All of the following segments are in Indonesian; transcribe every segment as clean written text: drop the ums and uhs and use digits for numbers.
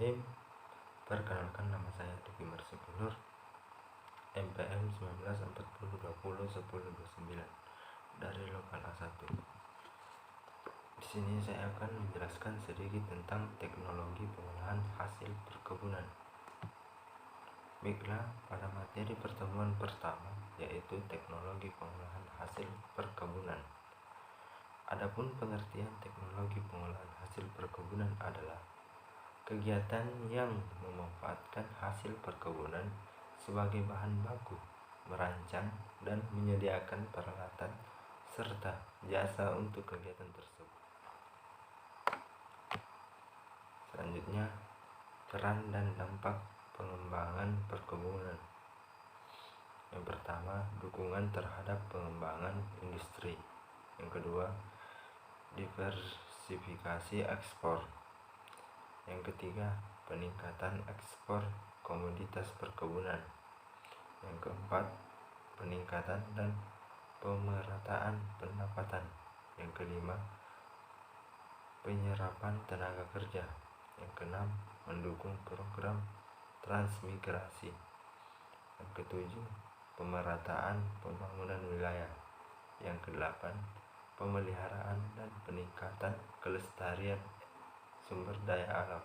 Bismillahirrahmanirrahim. Perkenalkan, nama saya Diki Marsipulur, MPM 1940201029 dari lokal A1. Di sini saya akan menjelaskan sedikit tentang teknologi pengolahan hasil perkebunan. Baiklah, pada materi pertemuan pertama yaitu teknologi pengolahan hasil perkebunan. Adapun pengertian teknologi pengolahan hasil perkebunan adalah kegiatan yang memanfaatkan hasil perkebunan sebagai bahan baku, merancang dan menyediakan peralatan serta jasa untuk kegiatan tersebut. Selanjutnya, peran dan dampak pengembangan perkebunan. Yang pertama, dukungan terhadap pengembangan industri. Yang kedua, diversifikasi ekspor. Yang ketiga, peningkatan ekspor komoditas perkebunan. Yang keempat, peningkatan dan pemerataan pendapatan. Yang kelima, penyerapan tenaga kerja. Yang keenam, mendukung program transmigrasi. Yang ketujuh, pemerataan pembangunan wilayah. Yang kedelapan, pemeliharaan dan peningkatan kelestarian sumber daya alam.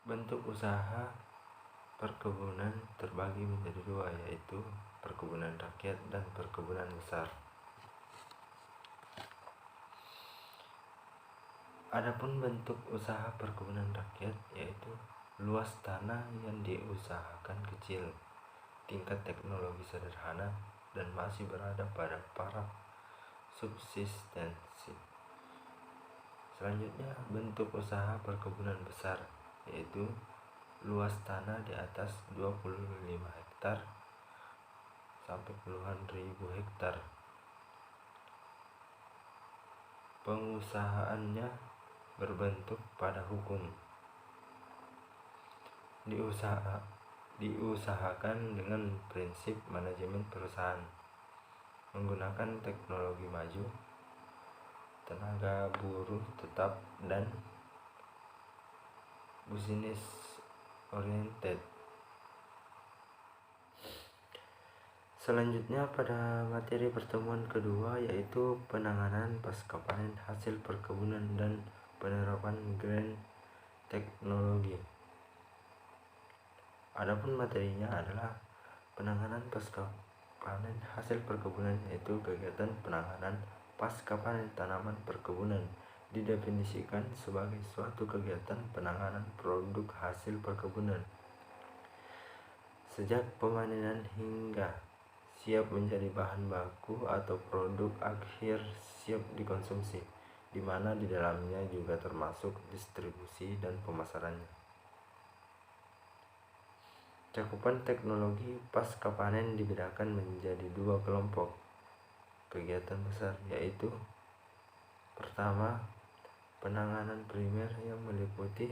Bentuk usaha perkebunan terbagi menjadi dua, yaitu perkebunan rakyat dan perkebunan besar. Adapun bentuk usaha perkebunan rakyat yaitu luas tanah yang diusahakan kecil, tingkat teknologi sederhana, dan masih berada pada taraf subsistensi. Selanjutnya, bentuk usaha perkebunan besar yaitu luas tanah di atas 25 hektar sampai puluhan ribu hektar. Pengusahaannya berbentuk pada hukum. Diusahakan dengan prinsip manajemen perusahaan, menggunakan teknologi maju, tenaga buruh tetap, dan business oriented. Selanjutnya, pada materi pertemuan kedua yaitu penanganan pasca panen hasil perkebunan dan penerapan green teknologi. Adapun materinya adalah penanganan pasca panen hasil perkebunan, yaitu kegiatan penanganan pasca panen tanaman perkebunan didefinisikan sebagai suatu kegiatan penanganan produk hasil perkebunan sejak pemanenan hingga siap menjadi bahan baku atau produk akhir siap dikonsumsi, di mana di dalamnya juga termasuk distribusi dan pemasarannya. Cakupan teknologi pasca panen dibedakan menjadi dua kelompok kegiatan besar, yaitu pertama, penanganan primer yang meliputi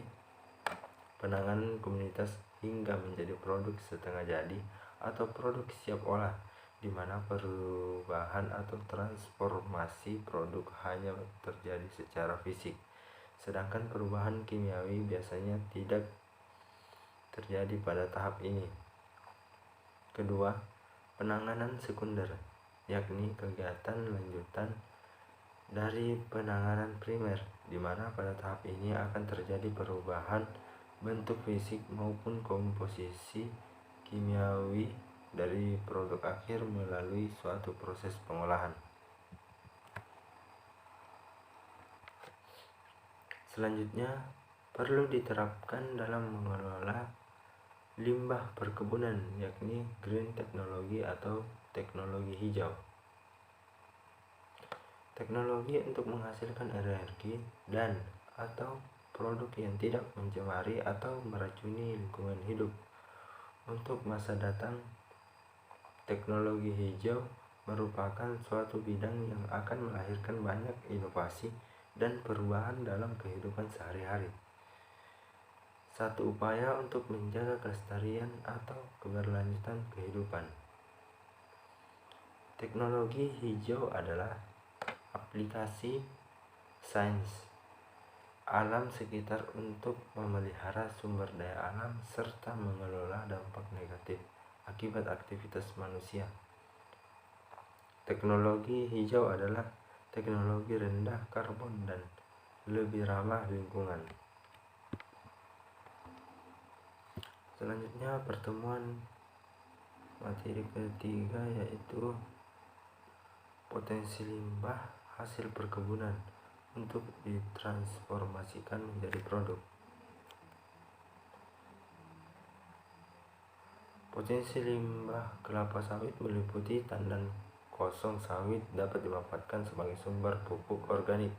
penanganan komunitas hingga menjadi produk setengah jadi atau produk siap olah, di mana perubahan atau transformasi produk hanya terjadi secara fisik, sedangkan perubahan kimiawi biasanya tidak terjadi pada tahap ini. Kedua, penanganan sekunder, yakni kegiatan lanjutan dari penanganan primer, di mana pada tahap ini akan terjadi perubahan bentuk fisik maupun komposisi kimiawi dari produk akhir melalui suatu proses pengolahan. Selanjutnya, perlu diterapkan dalam mengelola limbah perkebunan, yakni green teknologi atau teknologi hijau. Teknologi untuk menghasilkan energi dan atau produk yang tidak mencemari atau meracuni lingkungan hidup untuk masa datang. Teknologi hijau merupakan suatu bidang yang akan melahirkan banyak inovasi dan perubahan dalam kehidupan sehari-hari. Satu upaya untuk menjaga kelestarian atau keberlanjutan kehidupan. Teknologi hijau adalah aplikasi sains alam sekitar untuk memelihara sumber daya alam serta mengelola dampak negatif akibat aktivitas manusia. Teknologi hijau adalah teknologi rendah karbon dan lebih ramah lingkungan. Selanjutnya pertemuan materi ketiga yaitu potensi limbah hasil perkebunan untuk ditransformasikan menjadi produk. Potensi limbah kelapa sawit meliputi tandan kosong sawit dapat dimanfaatkan sebagai sumber pupuk organik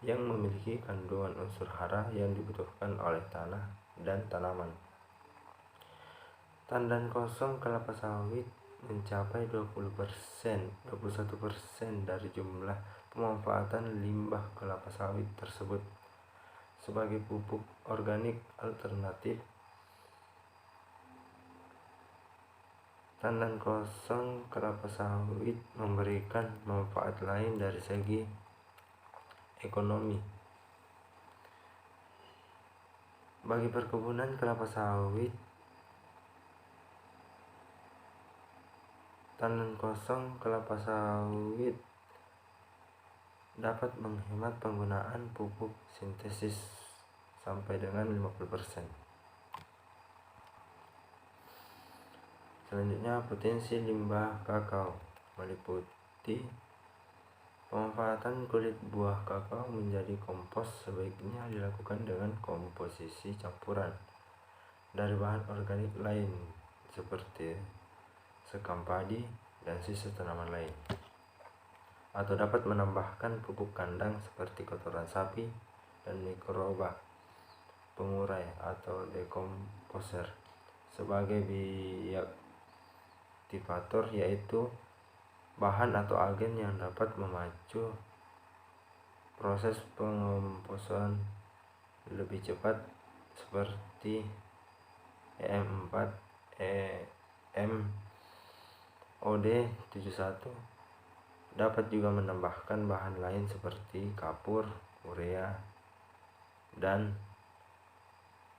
yang memiliki kandungan unsur hara yang dibutuhkan oleh tanah dan tanaman. Tandan kosong kelapa sawit mencapai 21% dari jumlah pemanfaatan limbah kelapa sawit tersebut sebagai pupuk organik alternatif. Tandan kosong kelapa sawit memberikan manfaat lain dari segi ekonomi. Bagi perkebunan kelapa sawit, tandan kosong kelapa sawit dapat menghemat penggunaan pupuk sintesis sampai dengan 50%. Selanjutnya potensi limbah kakao meliputi pemanfaatan kulit buah kakao menjadi kompos sebaiknya dilakukan dengan komposisi campuran dari bahan organik lain seperti sekam padi dan sisa tanaman lain, atau dapat menambahkan pupuk kandang seperti kotoran sapi dan mikroba pengurai atau dekomposer sebagai biaktivator, yaitu bahan atau agen yang dapat memacu proses pengomposan lebih cepat seperti EM4, MOD71. Dapat juga menambahkan bahan lain seperti kapur, urea, dan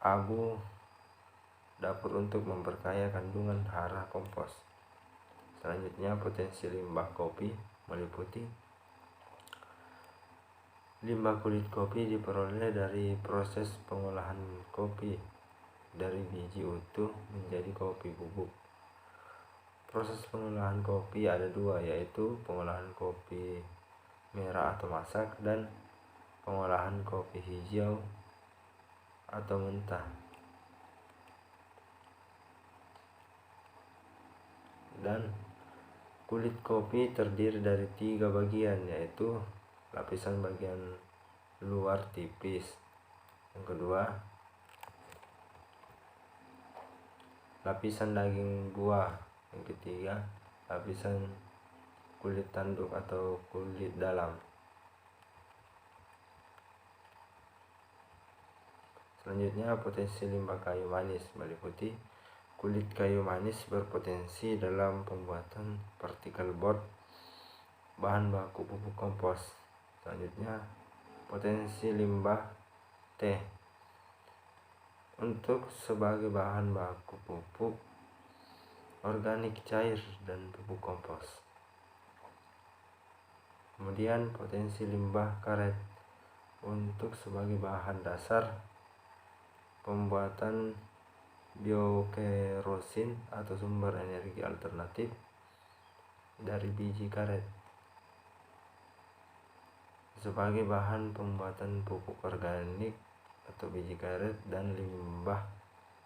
abu dapur untuk memperkaya kandungan hara kompos. Selanjutnya potensi limbah kopi meliputi limbah kulit kopi diperoleh dari proses pengolahan kopi dari biji utuh menjadi kopi bubuk. Proses pengolahan kopi ada dua, yaitu pengolahan kopi merah atau masak dan pengolahan kopi hijau atau mentah. Dan kulit kopi terdiri dari 3 bagian, yaitu lapisan bagian luar tipis, yang kedua lapisan daging buah, yang ketiga lapisan kulit tanduk atau kulit dalam. Selanjutnya potensi limbah kayu manis meliputi kulit kayu manis berpotensi dalam pembuatan partikel board, bahan baku pupuk kompos. Selanjutnya potensi limbah teh untuk sebagai bahan baku pupuk organik cair dan pupuk kompos. Kemudian potensi limbah karet untuk sebagai bahan dasar pembuatan biokerosin atau sumber energi alternatif dari biji karet, sebagai bahan pembuatan pupuk organik atau biji karet, dan limbah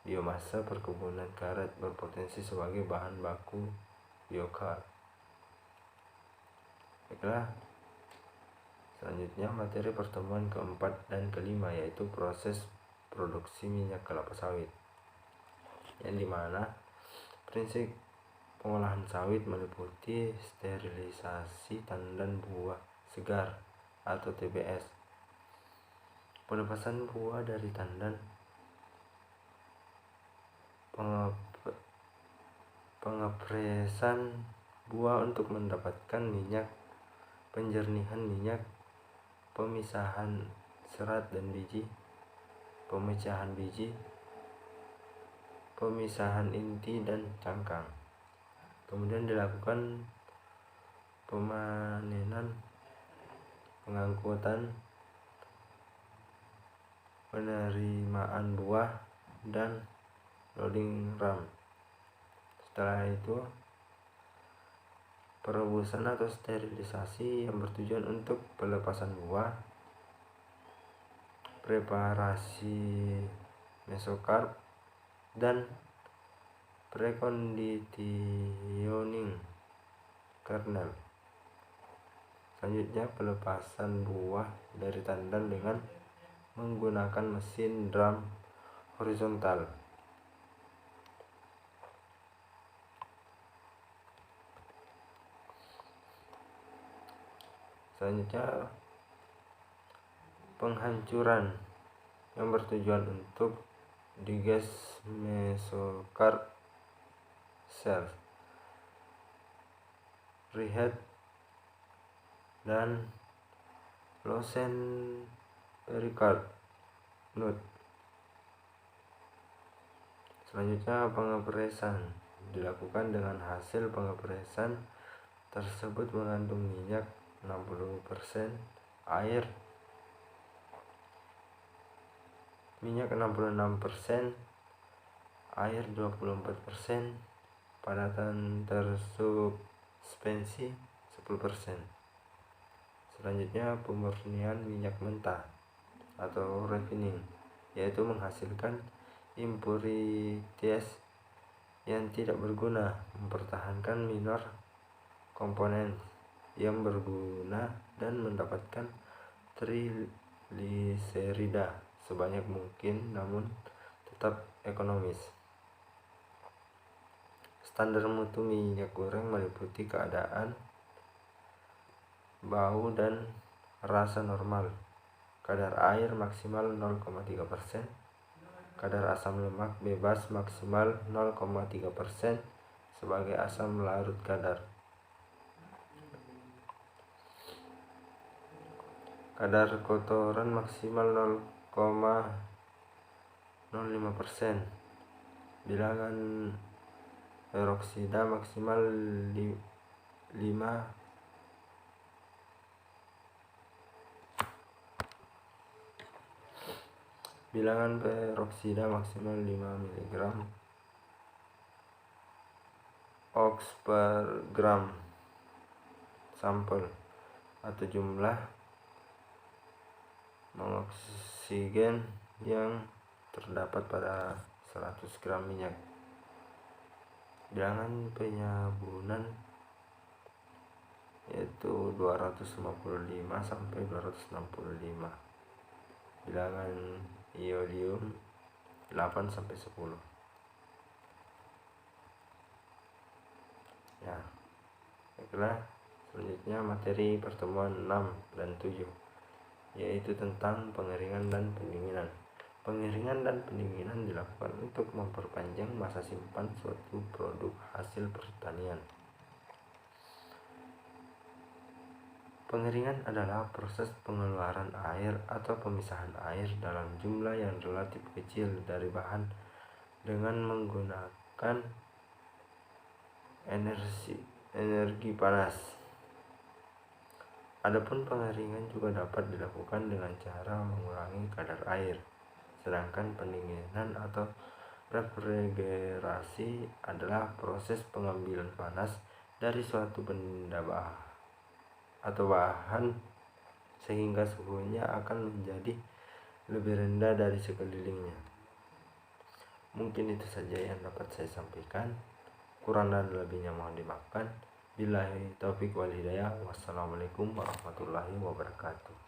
biomasa perkebunan karet berpotensi sebagai bahan baku biokar. Baiklah, selanjutnya materi pertemuan keempat dan kelima yaitu proses produksi minyak kelapa sawit, yang dimana prinsip pengolahan sawit meliputi sterilisasi tandan buah segar atau TBS, pelepasan buah dari tandan, pengepresan buah untuk mendapatkan minyak, penjernihan minyak, pemisahan serat dan biji, pemecahan biji, pemisahan inti dan cangkang. Kemudian dilakukan pemanenan, pengangkutan, penerimaan buah, dan loading ram. Setelah itu perebusan atau sterilisasi yang bertujuan untuk pelepasan buah, preparasi mesokarp, dan preconditioning kernel. Selanjutnya pelepasan buah dari tandan dengan menggunakan mesin drum horizontal. Selanjutnya penghancuran yang bertujuan untuk diges mesokarp cells, reheat, dan losen perikarp node. Selanjutnya pengepresan dilakukan dengan hasil pengepresan tersebut mengandung minyak 60%, air minyak 66%, air 24%, padatan tersuspensi 10%. Selanjutnya pemurnian minyak mentah atau refining, yaitu menghasilkan impurities yang tidak berguna, mempertahankan minor komponen yang berguna, dan mendapatkan trigliserida sebanyak mungkin namun tetap ekonomis. Standar mutu minyak goreng meliputi keadaan bau dan rasa normal, kadar air maksimal 0,3%, kadar asam lemak bebas maksimal 0,3% sebagai asam larut kadar, kadar kotoran maksimal 0,05%, bilangan peroksida maksimal 5 bilangan peroksida maksimal 5 mg ox per gram sampel, atau jumlah mengoksigen yang terdapat pada 100 gram minyak. Bilangan penyabunan yaitu 255 sampai 265. Bilangan iodium 8 sampai 10. Ya, baiklah, selanjutnya materi pertemuan 6 dan 7, yaitu tentang pengeringan dan pendinginan. Pengeringan dan pendinginan dilakukan untuk memperpanjang masa simpan suatu produk hasil pertanian. Pengeringan adalah proses pengeluaran air atau pemisahan air dalam jumlah yang relatif kecil dari bahan dengan menggunakan energi panas. Adapun pengeringan juga dapat dilakukan dengan cara mengurangi kadar air, sedangkan pendinginan atau refrigerasi adalah proses pengambilan panas dari suatu benda atau bahan sehingga suhunya akan menjadi lebih rendah dari sekelilingnya. Mungkin itu saja yang dapat saya sampaikan. Kurang dan lebihnya mohon dimaafkan. Billahi taufiq wal hidayah. Wassalamualaikum warahmatullahi wabarakatuh.